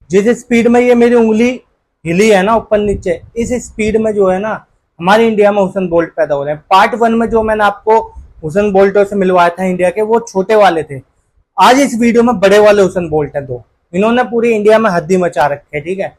जिस स्पीड में ये मेरी उंगली हिली है ना ऊपर नीचे, इस स्पीड में जो है ना हमारे इंडिया में हुसैन बोल्ट पैदा हो रहे हैं। पार्ट 1 में जो मैंने आपको हुसैन बोल्टों से मिलवाया था इंडिया के, वो छोटे वाले थे। आज इस वीडियो में बड़े वाले हुसैन बोल्ट हैं दो। इन्होंने पूरी इंडिया में हद्दी मचा रखी है, ठीक है।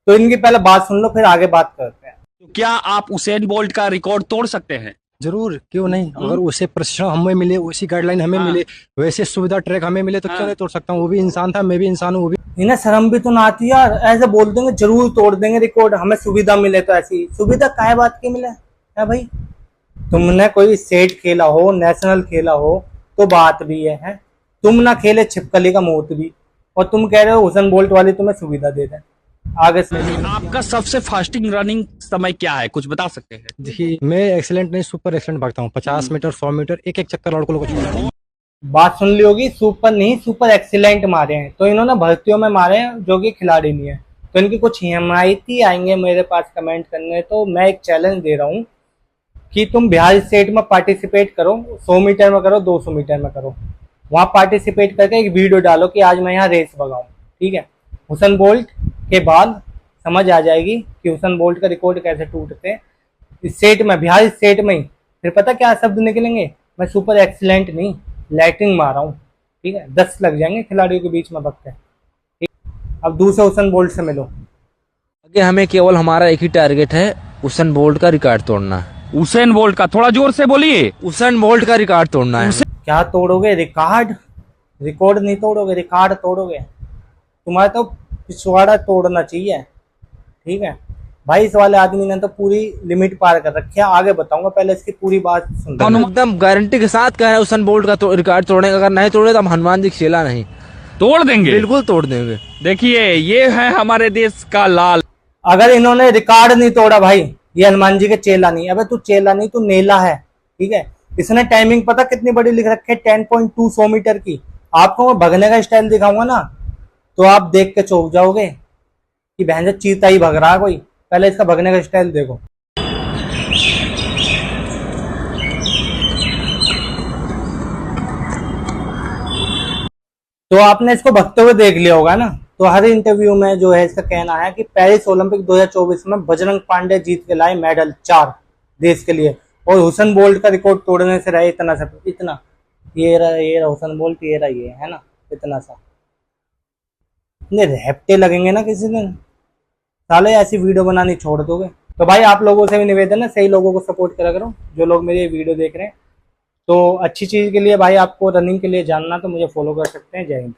तो इनकी पहले बात सुन लो, फिर आगे बात करते हैं। तो क्या आप उसेन बोल्ट का रिकॉर्ड तोड़ सकते हैं? जरूर, क्यों नहीं। अगर उसे प्रशिक्षण हमें मिले, उसी गाइडलाइन हमें मिले, वैसे सुविधा ट्रैक हमें मिले तो क्यों नहीं तोड़ सकता हूँ। वो भी इंसान था, मैं भी इंसान हूँ। वो भी इन्हें शर्म भी तो ना आती यार, ऐसे बोल देंगे जरूर तोड़ देंगे रिकॉर्ड, हमें सुविधा मिले तो। ऐसी सुविधा काहे बात की मिले है भाई? तुमने कोई स्टेट खेला हो, नेशनल खेला हो तो बात भी है? तुम ना खेले छिपकली का मौत भी, और तुम कह रहे हो हुसैन बोल्ट वाली तुम्हें सुविधा दे दें। आगे से आपका सबसे फास्टिंग रनिंग समय क्या है, कुछ बता सकते हैं? देखिए, मैं एक्सीलेंट नहीं सुपर एक्सीलेंट भागता हूँ। 50 मीटर 100 मीटर एक एक चक्कर लड़कों को छोड़ता हूँ। बात सुन ली होगी, सुपर नहीं सुपर एक्सीलेंट मारे हैं। तो इन्होंने भर्तियों में मारे हैं जो कि खिलाड़ी नहीं है। तो इनकी कुछ हिमायती आएंगे मेरे पास कमेंट करने, तो मैं एक चैलेंज दे रहा हूँ कि तुम बिहार स्टेट में पार्टिसिपेट करो। 100 मीटर में करो, 200 मीटर में करो, वहां पार्टिसिपेट करके एक वीडियो डालो कि आज मैं यहाँ रेस भगाऊं, ठीक है। हुसैन बोल्ट के बाद समझ आ जाएगी कि हुसैन बोल्ट का रिकॉर्ड कैसे टूटते हैं स्टेट में, बिहार स्टेट में ही। फिर पता क्या शब्द निकलेंगे? मैं सुपर एक्सीलेंट नहीं, लाइटिंग मारा हूँ, ठीक है। 10 लग जाएंगे खिलाड़ियों के बीच में वक्त है। अब दूसरे हुसैन बोल्ट से मिलो। आगे हमें केवल हमारा एक ही टारगेट है, हुसैन बोल्ट का रिकॉर्ड तोड़ना। उसेन बोल्ट का थोड़ा जोर से बोलिए। हुसैन बोल्ट का रिकॉर्ड तोड़ना है। क्या तोड़ोगे? रिकॉर्ड? रिकॉर्ड नहीं तोड़ोगे, रिकॉर्ड तोड़ोगे। तुम्हारा तो पिछवाड़ा तोड़ना चाहिए, ठीक है भाई। इस वाले आदमी ने तो पूरी लिमिट पार कर रखी है। आगे बताऊंगा, पहले इसकी पूरी बात सुन। एकदम गारंटी के साथ कह रहे हैं हुसैन बोल्ट का रिकॉर्ड तोड़ने का। अगर नहीं तोड़े तो हम हनुमान जी खेला नहीं तोड़ देंगे, बिल्कुल तोड़ देंगे। देखिए ये है हमारे देश का लाल। अगर इन्होंने रिकॉर्ड नहीं तोड़ा भाई, ये हनुमान जी के चेला नहीं। अबे तू चेला नहीं, तू नेला है, ठीक है। इसने टाइमिंग पता कितनी बड़ी लिख रखी है? 10.2 100 मीटर की। आपको मैं भगने का स्टाइल दिखाऊंगा ना, तो आप देख के चौंक जाओगे कि बहन चीता ही भग रहा है कोई। पहले इसका भगने का स्टाइल देखो। तो आपने इसको भगते हुए देख लिया होगा ना। तो हर इंटरव्यू में जो है इसका कहना है कि पेरिस ओलंपिक 2024 में बजरंग पांडे जीत के लाए मेडल 4 देश के लिए, और हुसैन बोल्ट का रिकॉर्ड तोड़ने से रहे इतना सा, इतना। ये रहा हुसैन बोल्ट, ये रहा ये, है ना, इतना सा। इतने रेपटे लगेंगे ना किसी दिन, साले ऐसी वीडियो बनानी छोड़ दोगे। तो भाई आप लोगों से भी निवेदन है, सही लोगों को सपोर्ट करा करो, जो लोग मेरी वीडियो देख रहे हैं। तो अच्छी चीज के लिए भाई, आपको रनिंग के लिए जानना तो मुझे फॉलो कर सकते हैं। जय हिंद।